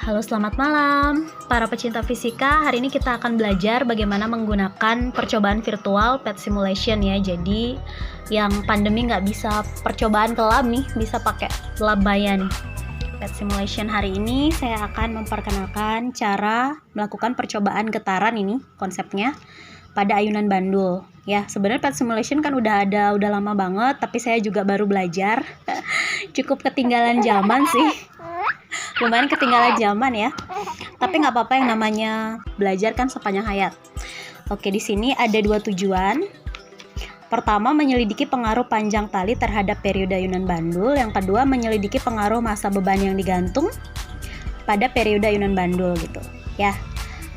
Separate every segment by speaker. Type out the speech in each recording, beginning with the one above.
Speaker 1: Halo, selamat malam para pecinta fisika. Hari ini kita akan belajar bagaimana menggunakan percobaan virtual PET simulation ya. Jadi yang pandemi nggak bisa percobaan ke lab nih, bisa pakai lab maya nih. PET simulation hari ini saya akan memperkenalkan cara melakukan percobaan getaran ini konsepnya pada ayunan bandul. Ya, sebenarnya PET simulation kan udah lama banget, tapi saya juga baru belajar. Cukup ketinggalan zaman sih. Lumayan ketinggalan zaman ya, tapi nggak apa-apa, yang namanya belajar kan sepanjang hayat. Oke, di sini ada dua tujuan. Pertama, menyelidiki pengaruh panjang tali terhadap periode ayunan bandul. Yang kedua, menyelidiki pengaruh massa beban yang digantung pada periode ayunan bandul gitu ya.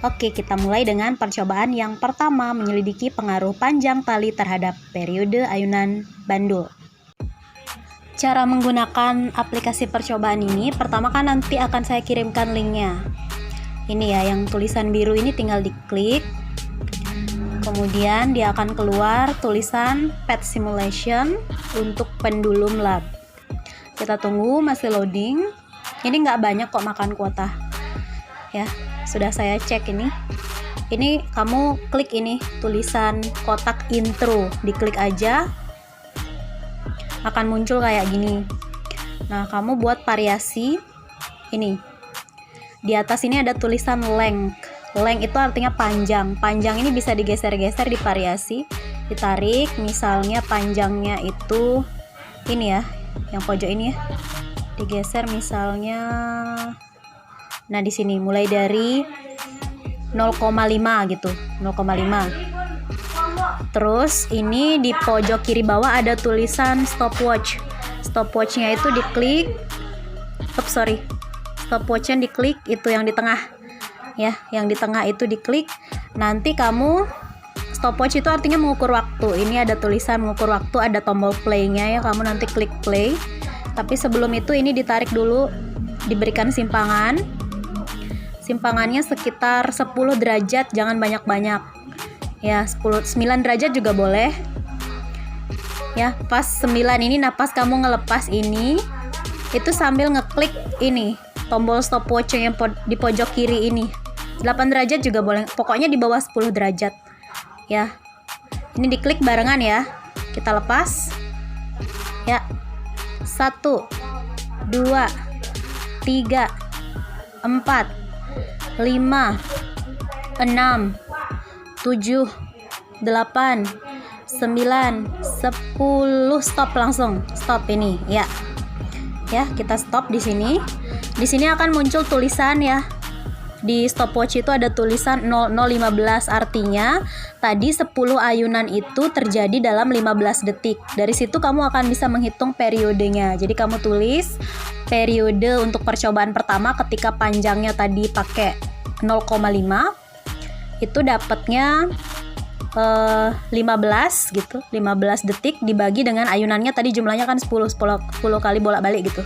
Speaker 1: Oke, kita mulai dengan percobaan yang pertama, menyelidiki pengaruh panjang tali terhadap periode ayunan bandul. Cara menggunakan aplikasi percobaan ini, pertama kan nanti akan saya kirimkan linknya. Ini ya, yang tulisan biru ini tinggal diklik. Kemudian dia akan keluar tulisan PET simulation untuk pendulum lab. Kita tunggu, masih loading. Ini nggak banyak kok makan kuota. Ya, sudah saya cek ini. Ini kamu klik ini tulisan kotak intro, diklik aja. Akan muncul kayak gini. Nah, kamu buat variasi ini. Di atas ini ada tulisan length. Length itu artinya panjang. Panjang ini bisa digeser-geser, divariasi, ditarik. Misalnya panjangnya itu ini ya, yang pojok ini ya. Digeser misalnya. Nah, di sini mulai dari 0,5 gitu, 0,5. Terus ini di pojok kiri bawah ada tulisan stopwatch. Stopwatchnya itu diklik. Stopwatchnya diklik, itu yang di tengah. Ya, yang di tengah itu diklik. Nanti kamu, stopwatch itu artinya mengukur waktu. Ini ada tulisan mengukur waktu, ada tombol play-nya ya. Kamu nanti klik play. Tapi sebelum itu ini ditarik dulu, diberikan simpangan. Simpangannya sekitar 10 derajat, jangan banyak-banyak. Ya, 9 derajat juga boleh. Ya, pas 9 ini, nah pas kamu ngelepas ini, itu sambil ngeklik ini, tombol stopwatch yang di pojok kiri ini. 8 derajat juga boleh, pokoknya di bawah 10 derajat. Ya, ini diklik barengan ya. Kita lepas. Ya, 1, 2, 3, 4, 5, 6, 7, 8, 9, 10, stop langsung. Stop ini, ya. Ya, kita stop di sini. Di sini akan muncul tulisan ya. Di stopwatch itu ada tulisan 0015, artinya tadi 10 ayunan itu terjadi dalam 15 detik. Dari situ kamu akan bisa menghitung periodenya. Jadi kamu tulis periode untuk percobaan pertama ketika panjangnya tadi pakai 0,5. Itu dapatnya 15 gitu, 15 detik dibagi dengan ayunannya tadi jumlahnya kan 10 kali bolak-balik gitu.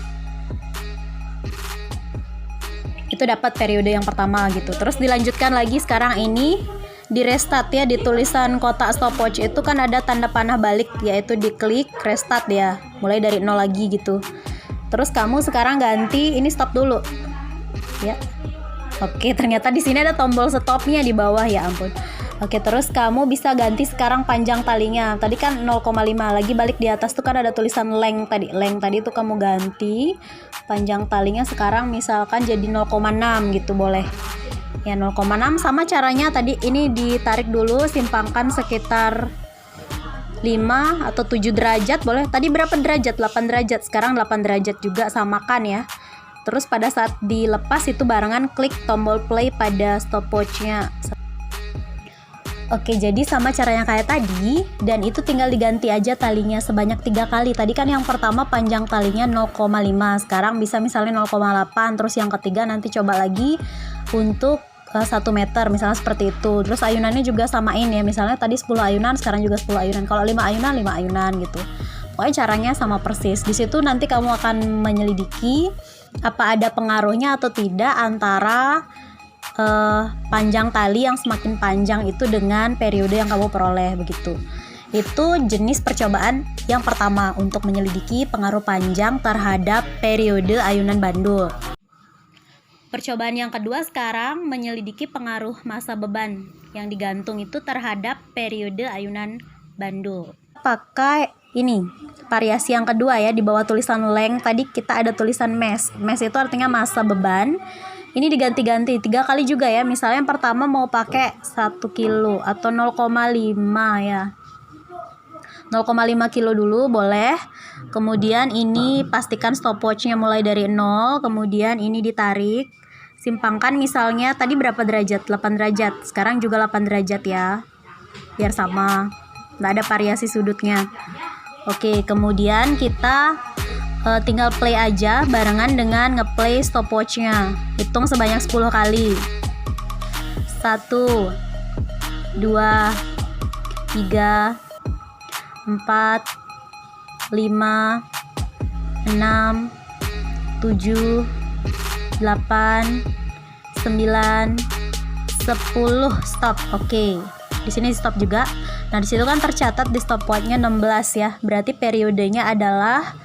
Speaker 1: Itu dapat periode yang pertama gitu. Terus dilanjutkan lagi, sekarang ini di restart ya, di tulisan kotak stopwatch itu kan ada tanda panah balik, yaitu diklik restart ya, mulai dari 0 lagi gitu. Terus kamu sekarang ganti ini, stop dulu. Ya. Oke, ternyata di sini ada tombol stopnya di bawah, ya ampun. Oke, terus kamu bisa ganti sekarang panjang talinya. Tadi kan 0,5, lagi balik di atas tuh kan ada tulisan length tadi. Length tadi itu kamu ganti panjang talinya sekarang misalkan jadi 0,6 gitu, boleh. Ya, 0,6 sama caranya tadi, ini ditarik dulu, simpangkan sekitar 5 atau 7 derajat boleh. Tadi berapa derajat? 8 derajat. Sekarang 8 derajat juga, samakan ya. Terus pada saat dilepas itu barengan klik tombol play pada stopwatchnya. Oke, jadi sama cara yang kayak tadi, dan itu tinggal diganti aja talinya sebanyak 3 kali. Tadi kan yang pertama panjang talinya 0,5, sekarang bisa misalnya 0,8, terus yang ketiga nanti coba lagi untuk 1 meter misalnya seperti itu. Terus ayunannya juga samain ya, misalnya tadi 10 ayunan, sekarang juga 10 ayunan. Kalau 5 ayunan, 5 ayunan gitu. Pokoknya caranya sama persis. Di situ nanti kamu akan menyelidiki apa ada pengaruhnya atau tidak antara panjang tali yang semakin panjang itu dengan periode yang kamu peroleh begitu. Itu jenis percobaan yang pertama untuk menyelidiki pengaruh panjang terhadap periode ayunan bandul. Percobaan yang kedua sekarang menyelidiki pengaruh massa beban yang digantung itu terhadap periode ayunan bandul. Pakai ini variasi yang kedua ya, di bawah tulisan length tadi kita ada tulisan mass. Mass itu artinya massa beban. Ini diganti-ganti 3 kali juga ya. Misalnya yang pertama mau pakai 1 kilo atau 0,5 ya. 0,5 kilo dulu boleh. Kemudian ini pastikan stopwatchnya mulai dari 0. Kemudian ini ditarik. Simpangkan misalnya tadi berapa derajat? 8 derajat. Sekarang juga 8 derajat ya. Biar sama. Nggak ada variasi sudutnya. Oke, kemudian kita tinggal play aja barengan dengan ngeplay stopwatchnya. Hitung sebanyak 10 kali. 1, 2, 3, 4, 5, 6, 7, 8, 9, 10. Stop. Oke. Di sini stop juga. Nah, di situ kan tercatat di stopwatchnya 16 ya. Berarti periodenya adalah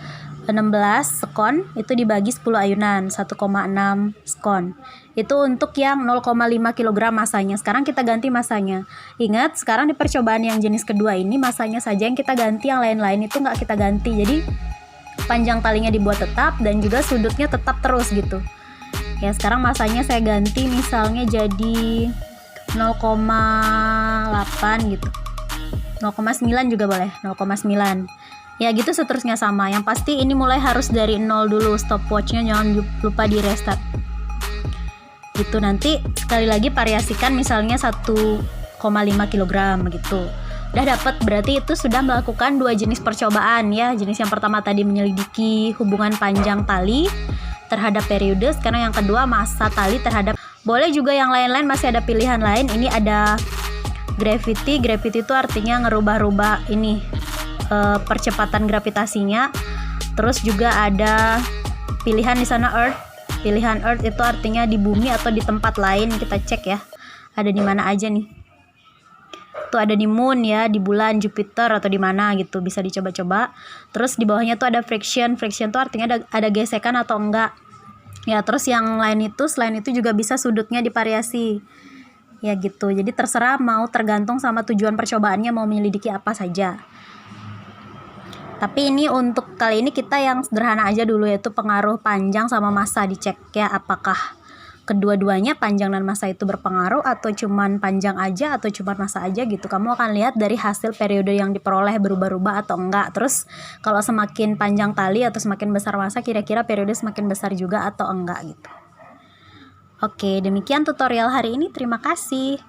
Speaker 1: 16 sekon, itu dibagi 10 ayunan, 1,6 sekon. Itu untuk yang 0,5 kg masanya. Sekarang kita ganti masanya. Ingat, sekarang di percobaan yang jenis kedua ini masanya saja yang kita ganti, yang lain-lain itu nggak kita ganti. Jadi panjang talinya dibuat tetap dan juga sudutnya tetap terus gitu. Ya, sekarang masanya saya ganti misalnya jadi 0,8 gitu. 0,9 juga boleh, 0,9. Ya gitu seterusnya sama. Yang pasti ini mulai harus dari 0 dulu. Stopwatchnya jangan lupa di restart. Gitu, nanti sekali lagi variasikan misalnya 1,5 kg gitu. Udah dapat, berarti itu sudah melakukan 2 jenis percobaan ya. Jenis yang pertama tadi menyelidiki hubungan panjang tali terhadap periode. Sekarang yang kedua massa tali terhadap. Boleh juga yang lain-lain, masih ada pilihan lain. Ini ada gravity. Gravity itu artinya ngerubah-rubah ini percepatan gravitasinya. Terus juga ada pilihan di sana earth. Pilihan earth itu artinya di bumi atau di tempat lain. Kita cek ya, ada di mana aja nih. Tuh ada di moon ya, di bulan, Jupiter atau di mana gitu, bisa dicoba-coba. Terus di bawahnya tuh ada friction. Friction tuh artinya ada gesekan atau enggak. Ya, terus yang lain itu, selain itu juga bisa sudutnya divariasi. Ya gitu. Jadi terserah, mau tergantung sama tujuan percobaannya mau menyelidiki apa saja. Tapi ini untuk kali ini kita yang sederhana aja dulu, yaitu pengaruh panjang sama massa. Dicek ya apakah kedua-duanya panjang dan massa itu berpengaruh atau cuman panjang aja atau cuman massa aja gitu. Kamu akan lihat dari hasil periode yang diperoleh berubah-ubah atau enggak. Terus kalau semakin panjang tali atau semakin besar massa, kira-kira periode semakin besar juga atau enggak gitu. Oke, demikian tutorial hari ini. Terima kasih.